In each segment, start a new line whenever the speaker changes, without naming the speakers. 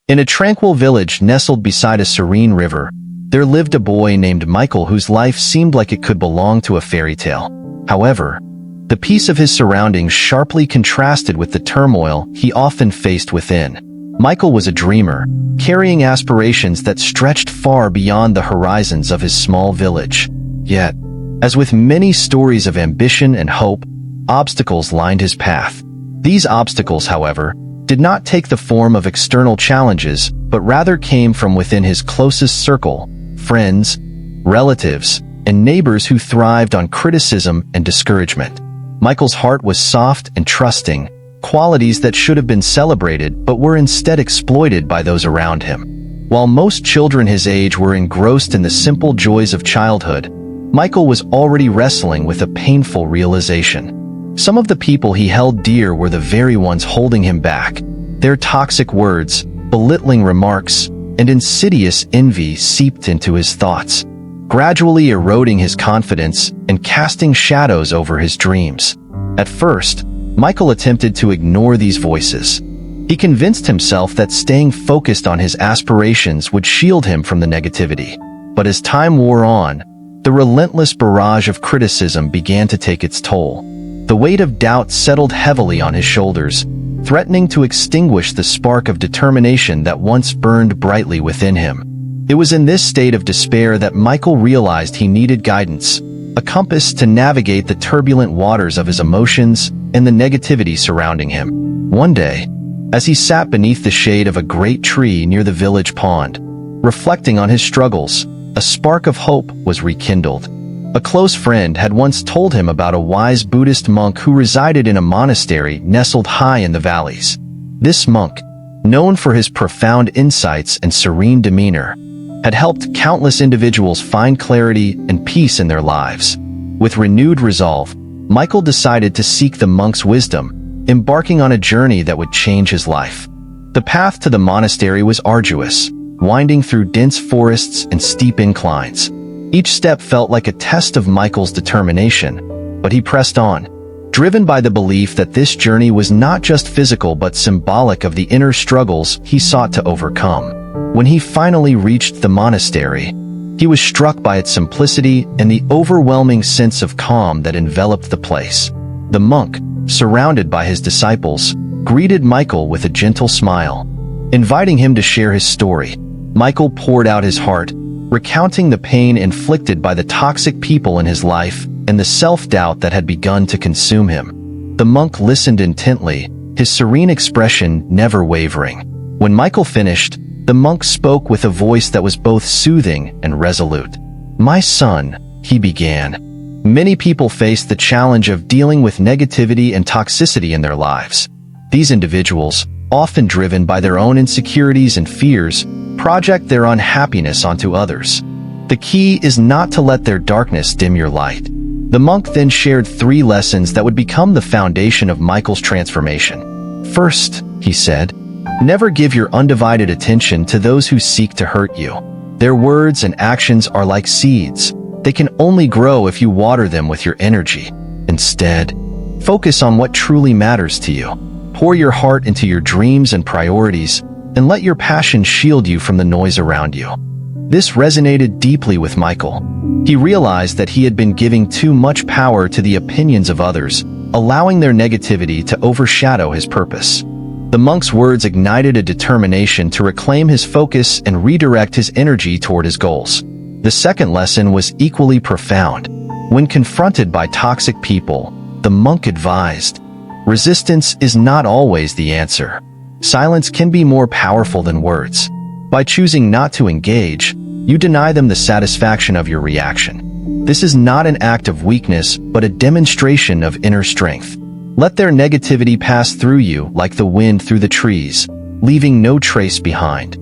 In a tranquil village nestled beside a serene river, there lived a boy named Michael whose life seemed like it could belong to a fairy tale. However, the peace of his surroundings sharply contrasted with the turmoil he often faced within. Michael was a dreamer, carrying aspirations that stretched far beyond the horizons of his small village. Yet, as with many stories of ambition and hope, obstacles lined his path. These obstacles, however, did not take the form of external challenges, but rather came from within his closest circle, friends, relatives, and neighbors who thrived on criticism and discouragement. Michael's heart was soft and trusting, qualities that should have been celebrated but were instead exploited by those around him. While most children his age were engrossed in the simple joys of childhood, Michael was already wrestling with a painful realization. Some of the people he held dear were the very ones holding him back. Their toxic words, belittling remarks, and insidious envy seeped into his thoughts, gradually eroding his confidence and casting shadows over his dreams. At first, Michael attempted to ignore these voices. He convinced himself that staying focused on his aspirations would shield him from the negativity. But as time wore on, the relentless barrage of criticism began to take its toll. The weight of doubt settled heavily on his shoulders, threatening to extinguish the spark of determination that once burned brightly within him. It was in this state of despair that Michael realized he needed guidance, a compass to navigate the turbulent waters of his emotions and the negativity surrounding him. One day, as he sat beneath the shade of a great tree near the village pond, reflecting on his struggles, a spark of hope was rekindled. A close friend had once told him about a wise Buddhist monk who resided in a monastery nestled high in the valleys. This monk, known for his profound insights and serene demeanor, had helped countless individuals find clarity and peace in their lives. With renewed resolve, Michael decided to seek the monk's wisdom, embarking on a journey that would change his life. The path to the monastery was arduous, winding through dense forests and steep inclines. Each step felt like a test of Michael's determination, but he pressed on, driven by the belief that this journey was not just physical but symbolic of the inner struggles he sought to overcome. When he finally reached the monastery, he was struck by its simplicity and the overwhelming sense of calm that enveloped the place. The monk, surrounded by his disciples, greeted Michael with a gentle smile. Inviting him to share his story, Michael poured out his heart, recounting the pain inflicted by the toxic people in his life and the self-doubt that had begun to consume him. The monk listened intently, his serene expression never wavering. When Michael finished, the monk spoke with a voice that was both soothing and resolute. "My son," he began, "many people face the challenge of dealing with negativity and toxicity in their lives. These individuals, often driven by their own insecurities and fears, project their unhappiness onto others. The key is not to let their darkness dim your light." The monk then shared 3 lessons that would become the foundation of Michael's transformation. First, he said, never give your undivided attention to those who seek to hurt you. Their words and actions are like seeds. They can only grow if you water them with your energy. Instead, focus on what truly matters to you. Pour your heart into your dreams and priorities, and let your passion shield you from the noise around you. This resonated deeply with Michael. He realized that he had been giving too much power to the opinions of others, allowing their negativity to overshadow his purpose. The monk's words ignited a determination to reclaim his focus and redirect his energy toward his goals. The second lesson was equally profound. When confronted by toxic people, the monk advised, resistance is not always the answer. Silence can be more powerful than words. By choosing not to engage, you deny them the satisfaction of your reaction. This is not an act of weakness, but a demonstration of inner strength. Let their negativity pass through you like the wind through the trees, leaving no trace behind.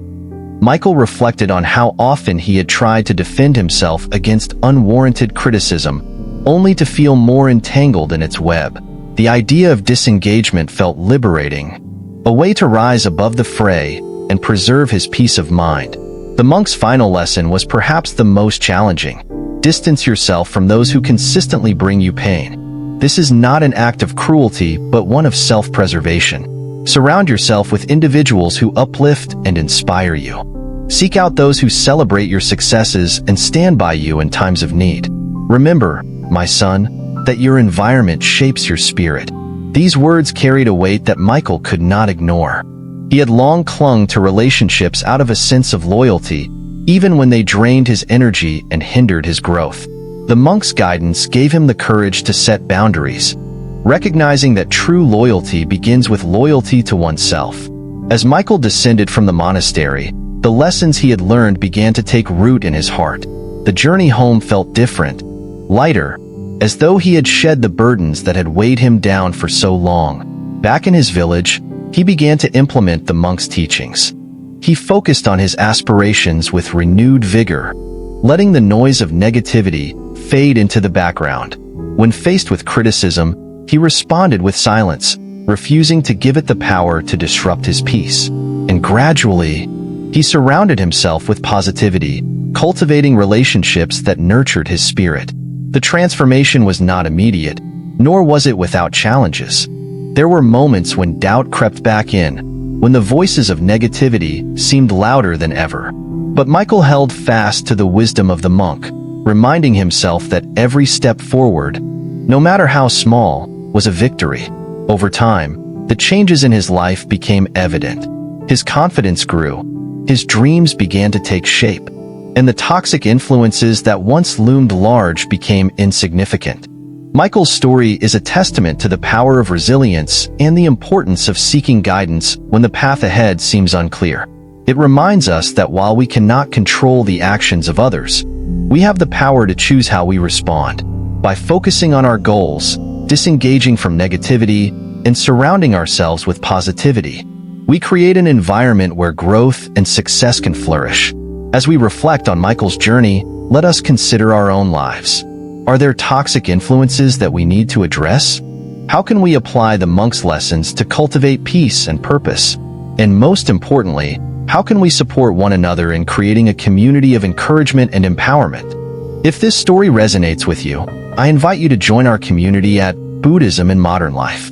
Michael reflected on how often he had tried to defend himself against unwarranted criticism, only to feel more entangled in its web. The idea of disengagement felt liberating, a way to rise above the fray and preserve his peace of mind. The monk's final lesson was perhaps the most challenging. Distance yourself from those who consistently bring you pain. This is not an act of cruelty, but one of self-preservation. Surround yourself with individuals who uplift and inspire you. Seek out those who celebrate your successes and stand by you in times of need. Remember, my son, that your environment shapes your spirit. These words carried a weight that Michael could not ignore. He had long clung to relationships out of a sense of loyalty, even when they drained his energy and hindered his growth. The monk's guidance gave him the courage to set boundaries, recognizing that true loyalty begins with loyalty to oneself. As Michael descended from the monastery, the lessons he had learned began to take root in his heart. The journey home felt different, lighter, as though he had shed the burdens that had weighed him down for so long. Back in his village, he began to implement the monk's teachings. He focused on his aspirations with renewed vigor, letting the noise of negativity fade into the background. When faced with criticism, he responded with silence, refusing to give it the power to disrupt his peace. And gradually, he surrounded himself with positivity, cultivating relationships that nurtured his spirit. The transformation was not immediate, nor was it without challenges. There were moments when doubt crept back in, when the voices of negativity seemed louder than ever. But Michael held fast to the wisdom of the monk, reminding himself that every step forward, no matter how small, was a victory. Over time, the changes in his life became evident. His confidence grew, his dreams began to take shape, and the toxic influences that once loomed large became insignificant. Michael's story is a testament to the power of resilience and the importance of seeking guidance when the path ahead seems unclear. It reminds us that while we cannot control the actions of others, we have the power to choose how we respond. By focusing on our goals, disengaging from negativity, and surrounding ourselves with positivity, we create an environment where growth and success can flourish. As we reflect on Michael's journey, let us consider our own lives. Are there toxic influences that we need to address? How can we apply the monk's lessons to cultivate peace and purpose? And most importantly, how can we support one another in creating a community of encouragement and empowerment? If this story resonates with you, I invite you to join our community at Buddhism in Modern Life.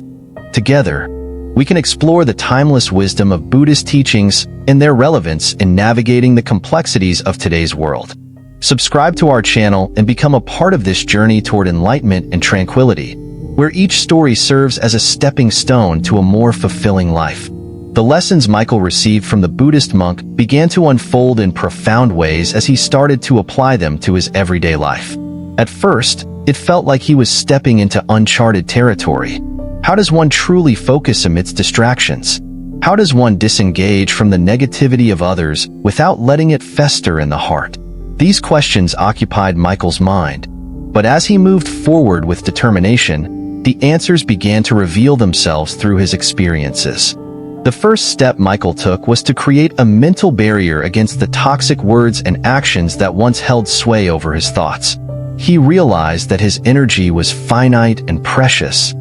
Together, we can explore the timeless wisdom of Buddhist teachings and their relevance in navigating the complexities of today's world. Subscribe to our channel and become a part of this journey toward enlightenment and tranquility, where each story serves as a stepping stone to a more fulfilling life. The lessons Michael received from the Buddhist monk began to unfold in profound ways as he started to apply them to his everyday life. At first, it felt like he was stepping into uncharted territory. How does one truly focus amidst distractions? How does one disengage from the negativity of others without letting it fester in the heart? These questions occupied Michael's mind, but as he moved forward with determination, the answers began to reveal themselves through his experiences. The first step Michael took was to create a mental barrier against the toxic words and actions that once held sway over his thoughts. He realized that his energy was finite and precious,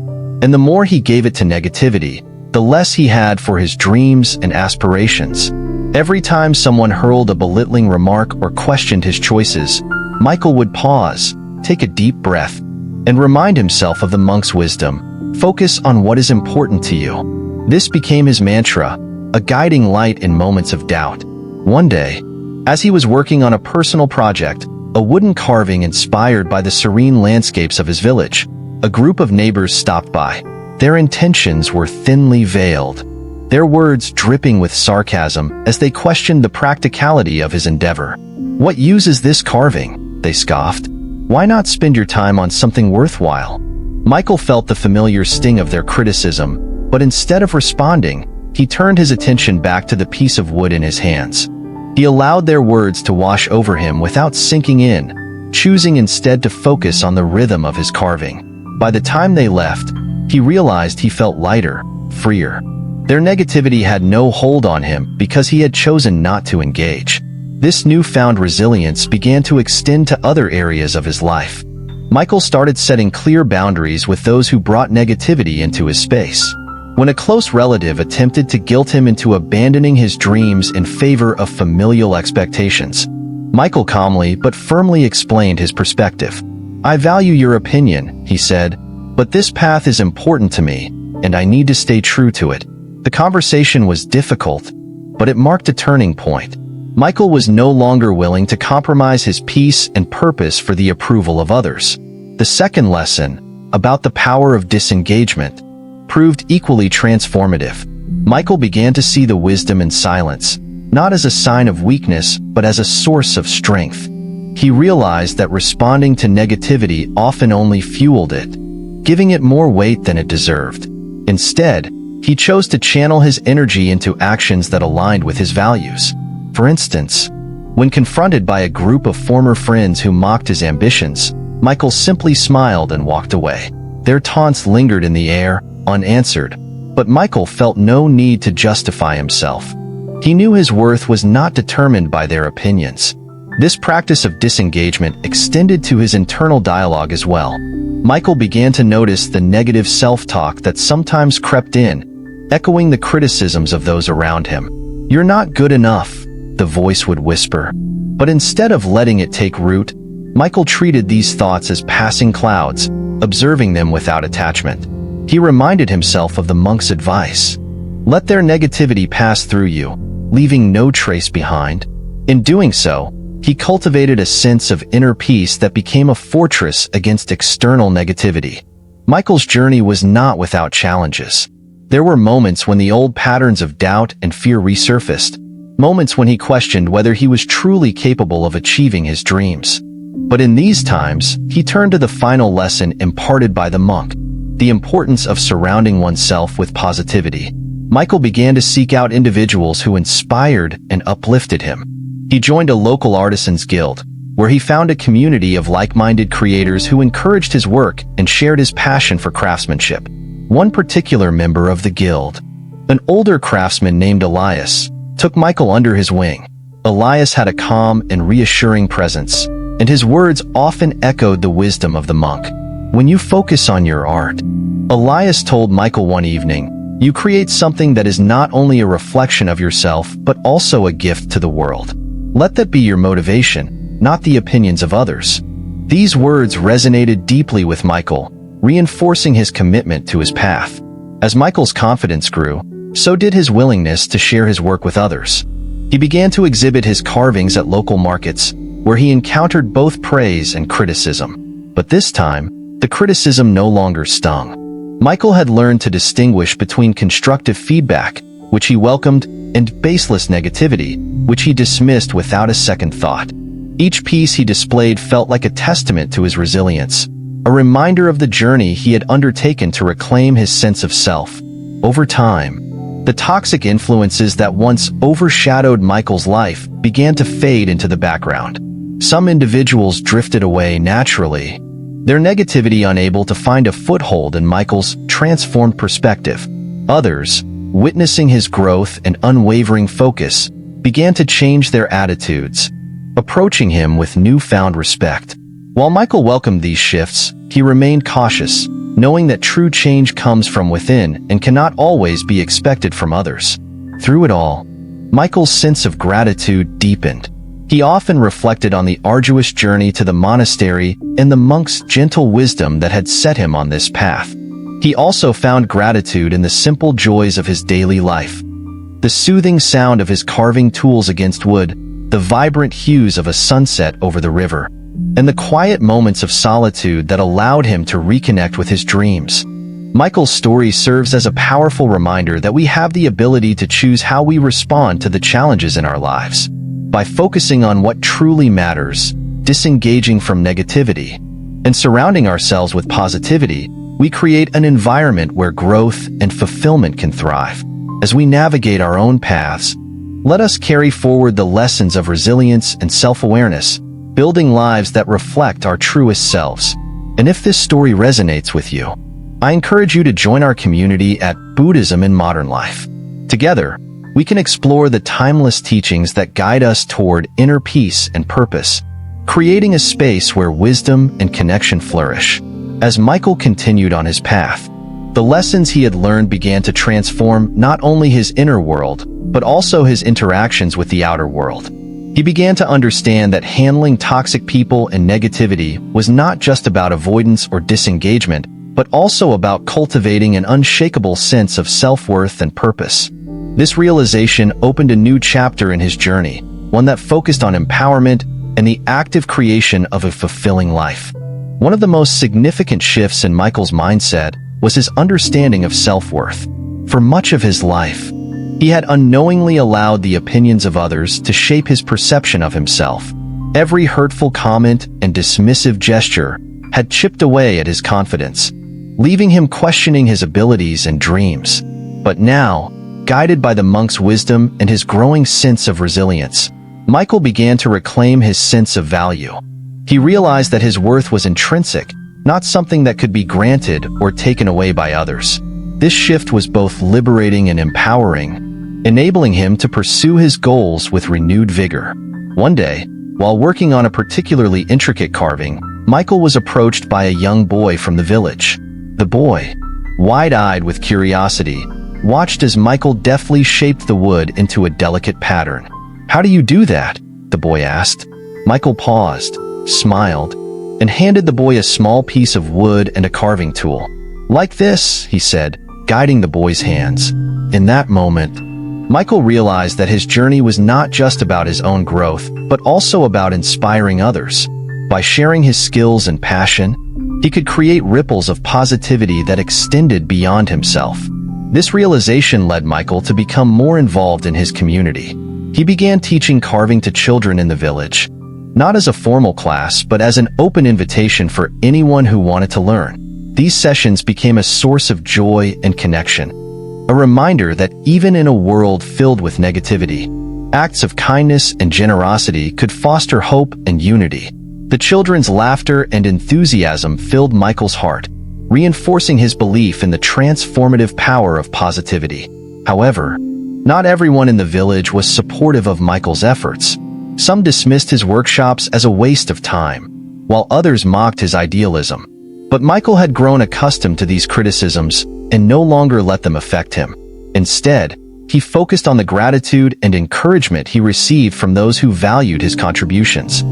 and the more he gave it to negativity, the less he had for his dreams and aspirations. Every time someone hurled a belittling remark or questioned his choices, Michael would pause, take a deep breath, and remind himself of the monk's wisdom. Focus on what is important to you. This became his mantra, a guiding light in moments of doubt. One day, as he was working on a personal project, a wooden carving inspired by the serene landscapes of his village, a group of neighbors stopped by. Their intentions were thinly veiled, their words dripping with sarcasm as they questioned the practicality of his endeavor. "What use is this carving?" they scoffed. "Why not spend your time on something worthwhile?" Michael felt the familiar sting of their criticism, but instead of responding, he turned his attention back to the piece of wood in his hands. He allowed their words to wash over him without sinking in, choosing instead to focus on the rhythm of his carving. By the time they left, he realized he felt lighter, freer. Their negativity had no hold on him because he had chosen not to engage. This newfound resilience began to extend to other areas of his life. Michael started setting clear boundaries with those who brought negativity into his space. When a close relative attempted to guilt him into abandoning his dreams in favor of familial expectations, Michael calmly but firmly explained his perspective. "I value your opinion," he said, "but this path is important to me, and I need to stay true to it." The conversation was difficult, but it marked a turning point. Michael was no longer willing to compromise his peace and purpose for the approval of others. The second lesson, about the power of disengagement, proved equally transformative. Michael began to see the wisdom in silence, not as a sign of weakness, but as a source of strength. He realized that responding to negativity often only fueled it, giving it more weight than it deserved. Instead, he chose to channel his energy into actions that aligned with his values. For instance, when confronted by a group of former friends who mocked his ambitions, Michael simply smiled and walked away. Their taunts lingered in the air, unanswered, but Michael felt no need to justify himself. He knew his worth was not determined by their opinions. This practice of disengagement extended to his internal dialogue as well. Michael began to notice the negative self-talk that sometimes crept in, echoing the criticisms of those around him. "You're not good enough," the voice would whisper. But instead of letting it take root, Michael treated these thoughts as passing clouds, observing them without attachment. He reminded himself of the monk's advice: "Let their negativity pass through you, leaving no trace behind." In doing so, he cultivated a sense of inner peace that became a fortress against external negativity. Michael's journey was not without challenges. There were moments when the old patterns of doubt and fear resurfaced, moments when he questioned whether he was truly capable of achieving his dreams. But in these times, he turned to the final lesson imparted by the monk: the importance of surrounding oneself with positivity. Michael began to seek out individuals who inspired and uplifted him. He joined a local artisans guild, where he found a community of like-minded creators who encouraged his work and shared his passion for craftsmanship. One particular member of the guild, an older craftsman named Elias, took Michael under his wing. Elias had a calm and reassuring presence, and his words often echoed the wisdom of the monk. "When you focus on your art," Elias told Michael one evening, "you create something that is not only a reflection of yourself, but also a gift to the world. Let that be your motivation, not the opinions of others." These words resonated deeply with Michael, reinforcing his commitment to his path. As Michael's confidence grew, so did his willingness to share his work with others. He began to exhibit his carvings at local markets, where he encountered both praise and criticism. But this time, the criticism no longer stung. Michael had learned to distinguish between constructive feedback, which he welcomed, and baseless negativity, which he dismissed without a second thought. Each piece he displayed felt like a testament to his resilience, a reminder of the journey he had undertaken to reclaim his sense of self. Over time, the toxic influences that once overshadowed Michael's life began to fade into the background. Some individuals drifted away naturally, their negativity unable to find a foothold in Michael's transformed perspective. Others, witnessing his growth and unwavering focus, began to change their attitudes, approaching him with newfound respect. While Michael welcomed these shifts, he remained cautious, knowing that true change comes from within and cannot always be expected from others. Through it all, Michael's sense of gratitude deepened. He often reflected on the arduous journey to the monastery and the monk's gentle wisdom that had set him on this path. He also found gratitude in the simple joys of his daily life. The soothing sound of his carving tools against wood, the vibrant hues of a sunset over the river, and the quiet moments of solitude that allowed him to reconnect with his dreams. Michael's story serves as a powerful reminder that we have the ability to choose how we respond to the challenges in our lives. By focusing on what truly matters, disengaging from negativity, and surrounding ourselves with positivity, we create an environment where growth and fulfillment can thrive. As we navigate our own paths, let us carry forward the lessons of resilience and self-awareness, building lives that reflect our truest selves. And if this story resonates with you, I encourage you to join our community at Buddhism in Modern Life. Together, we can explore the timeless teachings that guide us toward inner peace and purpose, creating a space where wisdom and connection flourish. As Michael continued on his path, the lessons he had learned began to transform not only his inner world, but also his interactions with the outer world. He began to understand that handling toxic people and negativity was not just about avoidance or disengagement, but also about cultivating an unshakable sense of self-worth and purpose. This realization opened a new chapter in his journey, one that focused on empowerment and the active creation of a fulfilling life. One of the most significant shifts in Michael's mindset was his understanding of self-worth. For much of his life, he had unknowingly allowed the opinions of others to shape his perception of himself. Every hurtful comment and dismissive gesture had chipped away at his confidence, leaving him questioning his abilities and dreams. But now, guided by the monk's wisdom and his growing sense of resilience, Michael began to reclaim his sense of value. He realized that his worth was intrinsic, not something that could be granted or taken away by others. This shift was both liberating and empowering, enabling him to pursue his goals with renewed vigor. One day, while working on a particularly intricate carving, Michael was approached by a young boy from the village. The boy, wide-eyed with curiosity, watched as Michael deftly shaped the wood into a delicate pattern. "How do you do that?" the boy asked. Michael paused, smiled, and handed the boy a small piece of wood and a carving tool. "Like this," he said, guiding the boy's hands. In that moment, Michael realized that his journey was not just about his own growth, but also about inspiring others. By sharing his skills and passion, he could create ripples of positivity that extended beyond himself. This realization led Michael to become more involved in his community. He began teaching carving to children in the village, not as a formal class, but as an open invitation for anyone who wanted to learn. These sessions became a source of joy and connection, a reminder that even in a world filled with negativity, acts of kindness and generosity could foster hope and unity. The children's laughter and enthusiasm filled Michael's heart, reinforcing his belief in the transformative power of positivity. However, not everyone in the village was supportive of Michael's efforts. Some dismissed his workshops as a waste of time, while others mocked his idealism. But Michael had grown accustomed to these criticisms and no longer let them affect him. Instead, he focused on the gratitude and encouragement he received from those who valued his contributions.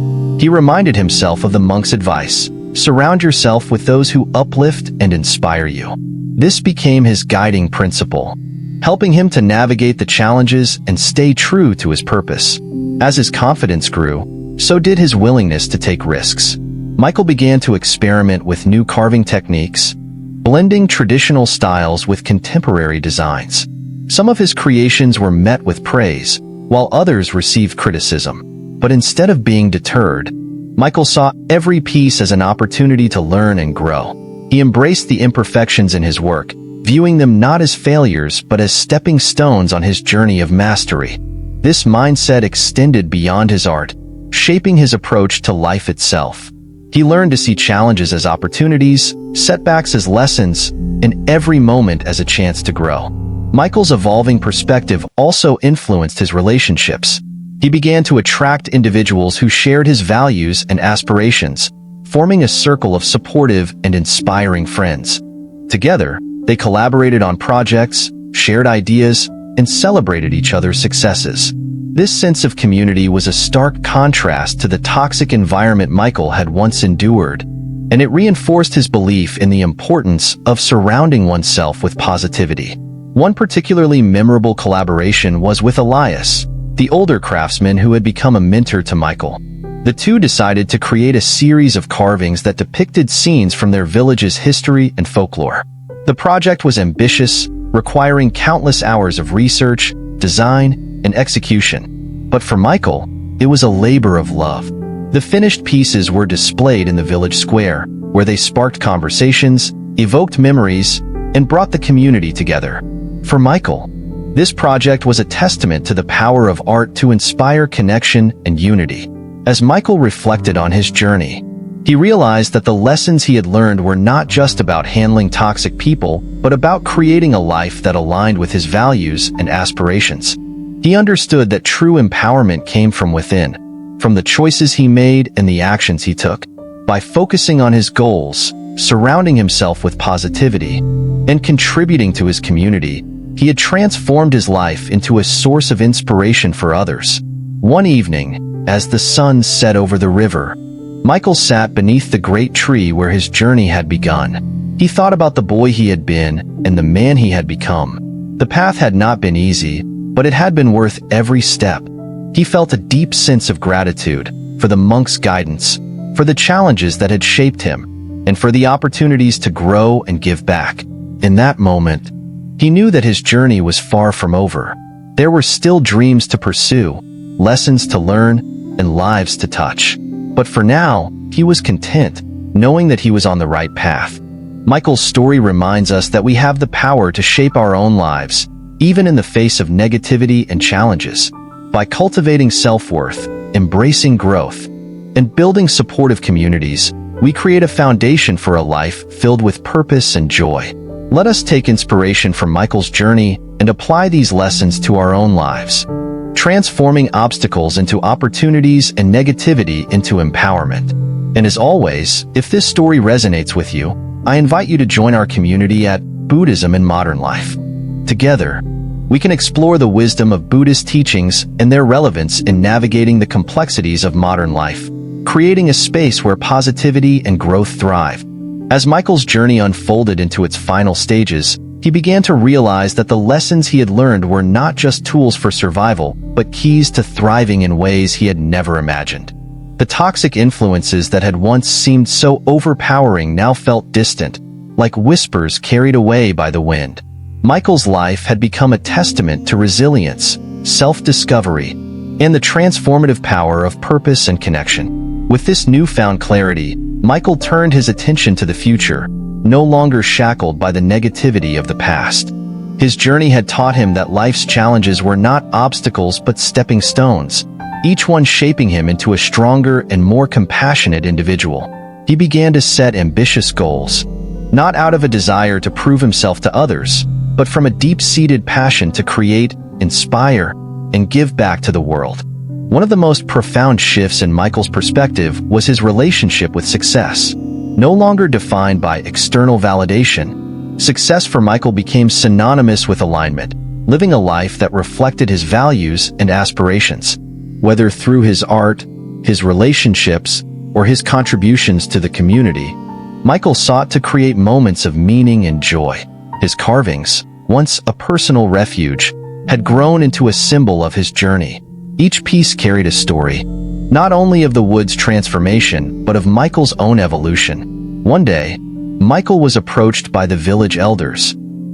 He reminded himself of the monk's advice: surround yourself with those who uplift and inspire you. This became his guiding principle, helping him to navigate the challenges and stay true to his purpose. As his confidence grew, so did his willingness to take risks. Michael began to experiment with new carving techniques, blending traditional styles with contemporary designs. Some of his creations were met with praise, while others received criticism. But instead of being deterred, Michael saw every piece as an opportunity to learn and grow. He embraced the imperfections in his work, viewing them not as failures but as stepping stones on his journey of mastery. This mindset extended beyond his art, shaping his approach to life itself. He learned to see challenges as opportunities, setbacks as lessons, and every moment as a chance to grow. Michael's evolving perspective also influenced his relationships. He began to attract individuals who shared his values and aspirations, forming a circle of supportive and inspiring friends. Together, they collaborated on projects, shared ideas, and celebrated each other's successes. This sense of community was a stark contrast to the toxic environment Michael had once endured, and it reinforced his belief in the importance of surrounding oneself with positivity. One particularly memorable collaboration was with Elias, the older craftsman who had become a mentor to Michael. The two decided to create a series of carvings that depicted scenes from their village's history and folklore. The project was ambitious, requiring countless hours of research, design, and execution. But for Michael, it was a labor of love. The finished pieces were displayed in the village square, where they sparked conversations, evoked memories, and brought the community together. For Michael, this project was a testament to the power of art to inspire connection and unity. As Michael reflected on his journey, he realized that the lessons he had learned were not just about handling toxic people, but about creating a life that aligned with his values and aspirations. He understood that true empowerment came from within, from the choices he made and the actions he took. By focusing on his goals, surrounding himself with positivity, and contributing to his community, he had transformed his life into a source of inspiration for others. One evening, as the sun set over the river, Michael sat beneath the great tree where his journey had begun. He thought about the boy he had been and the man he had become. The path had not been easy, but it had been worth every step. He felt a deep sense of gratitude for the monk's guidance, for the challenges that had shaped him, and for the opportunities to grow and give back. In that moment, he knew that his journey was far from over. There were still dreams to pursue, lessons to learn, and lives to touch. But for now, he was content, knowing that he was on the right path. Michael's story reminds us that we have the power to shape our own lives, even in the face of negativity and challenges. By cultivating self-worth, embracing growth, and building supportive communities, we create a foundation for a life filled with purpose and joy. Let us take inspiration from Michael's journey and apply these lessons to our own lives, transforming obstacles into opportunities and negativity into empowerment. And as always, if this story resonates with you, I invite you to join our community at Buddhism in Modern Life. Together, we can explore the wisdom of Buddhist teachings and their relevance in navigating the complexities of modern life, creating a space where positivity and growth thrive. As Michael's journey unfolded into its final stages, he began to realize that the lessons he had learned were not just tools for survival, but keys to thriving in ways he had never imagined. The toxic influences that had once seemed so overpowering now felt distant, like whispers carried away by the wind. Michael's life had become a testament to resilience, self-discovery, and the transformative power of purpose and connection. With this newfound clarity, Michael turned his attention to the future, no longer shackled by the negativity of the past. His journey had taught him that life's challenges were not obstacles but stepping stones, each one shaping him into a stronger and more compassionate individual. He began to set ambitious goals, not out of a desire to prove himself to others, but from a deep-seated passion to create, inspire, and give back to the world. One of the most profound shifts in Michael's perspective was his relationship with success. No longer defined by external validation, success for Michael became synonymous with alignment, living a life that reflected his values and aspirations. Whether through his art, his relationships, or his contributions to the community, Michael sought to create moments of meaning and joy. His carvings, once a personal refuge, had grown into a symbol of his journey. Each piece carried a story, not only of the wood's transformation, but of Michael's own evolution. One day, Michael was approached by the village elders,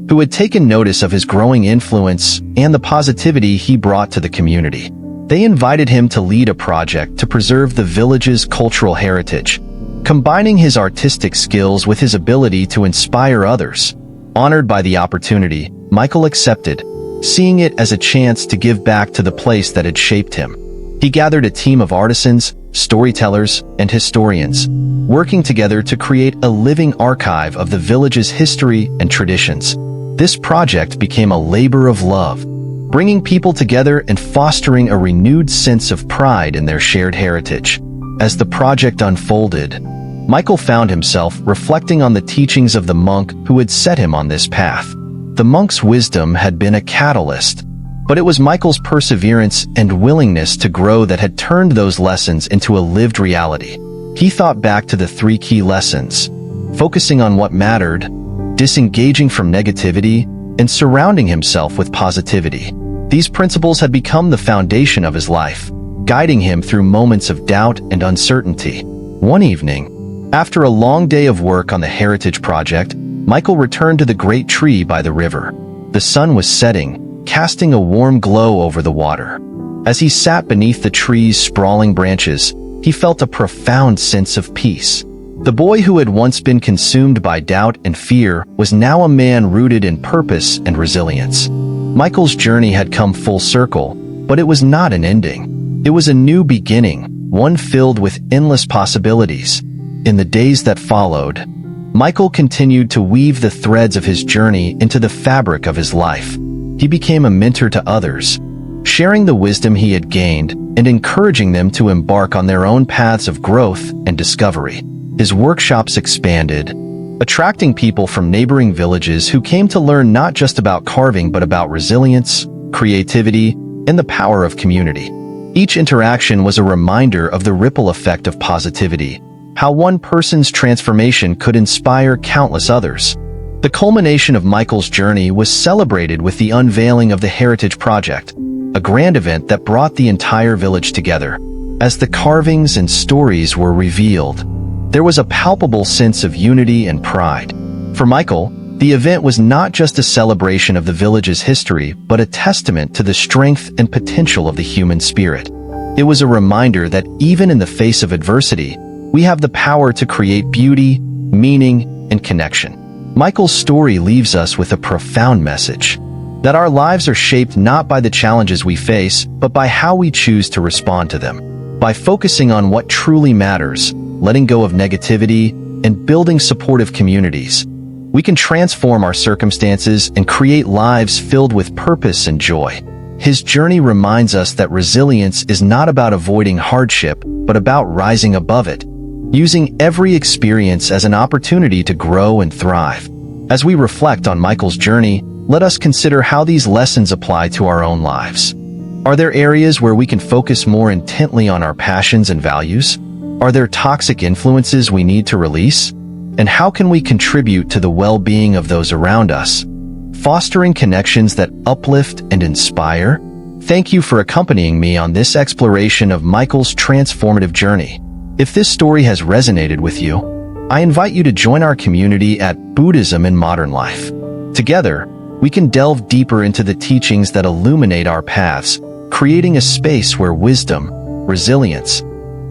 who had taken notice of his growing influence and the positivity he brought to the community. They invited him to lead a project to preserve the village's cultural heritage, combining his artistic skills with his ability to inspire others. Honored by the opportunity, Michael accepted, seeing it as a chance to give back to the place that had shaped him. He gathered a team of artisans, storytellers, and historians, working together to create a living archive of the village's history and traditions. This project became a labor of love, bringing people together and fostering a renewed sense of pride in their shared heritage. As the project unfolded, Michael found himself reflecting on the teachings of the monk who had set him on this path. The monk's wisdom had been a catalyst, but it was Michael's perseverance and willingness to grow that had turned those lessons into a lived reality. He thought back to the 3 key lessons: focusing on what mattered, disengaging from negativity, and surrounding himself with positivity. These principles had become the foundation of his life, guiding him through moments of doubt and uncertainty. One evening, after a long day of work on the Heritage Project, Michael returned to the great tree by the river. The sun was setting, casting a warm glow over the water. As he sat beneath the tree's sprawling branches, he felt a profound sense of peace. The boy who had once been consumed by doubt and fear was now a man rooted in purpose and resilience. Michael's journey had come full circle, but it was not an ending. It was a new beginning, one filled with endless possibilities. In the days that followed, Michael continued to weave the threads of his journey into the fabric of his life. He became a mentor to others, sharing the wisdom he had gained and encouraging them to embark on their own paths of growth and discovery. His workshops expanded, attracting people from neighboring villages who came to learn not just about carving but about resilience, creativity, and the power of community. Each interaction was a reminder of the ripple effect of positivity, how one person's transformation could inspire countless others. The culmination of Michael's journey was celebrated with the unveiling of the Heritage Project, a grand event that brought the entire village together. As the carvings and stories were revealed, there was a palpable sense of unity and pride. For Michael, the event was not just a celebration of the village's history, but a testament to the strength and potential of the human spirit. It was a reminder that even in the face of adversity, we have the power to create beauty, meaning, and connection. Michael's story leaves us with a profound message: that our lives are shaped not by the challenges we face, but by how we choose to respond to them. By focusing on what truly matters, letting go of negativity, and building supportive communities, we can transform our circumstances and create lives filled with purpose and joy. His journey reminds us that resilience is not about avoiding hardship, but about rising above it, using every experience as an opportunity to grow and thrive. As we reflect on Michael's journey, let us consider how these lessons apply to our own lives. Are there areas where we can focus more intently on our passions and values? Are there toxic influences we need to release? And how can we contribute to the well-being of those around us, fostering connections that uplift and inspire? Thank you for accompanying me on this exploration of Michael's transformative journey. If this story has resonated with you, I invite you to join our community at Buddhism in Modern Life. Together, we can delve deeper into the teachings that illuminate our paths, creating a space where wisdom, resilience,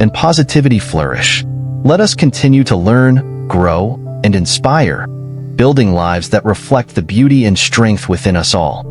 and positivity flourish. Let us continue to learn, grow, and inspire, building lives that reflect the beauty and strength within us all.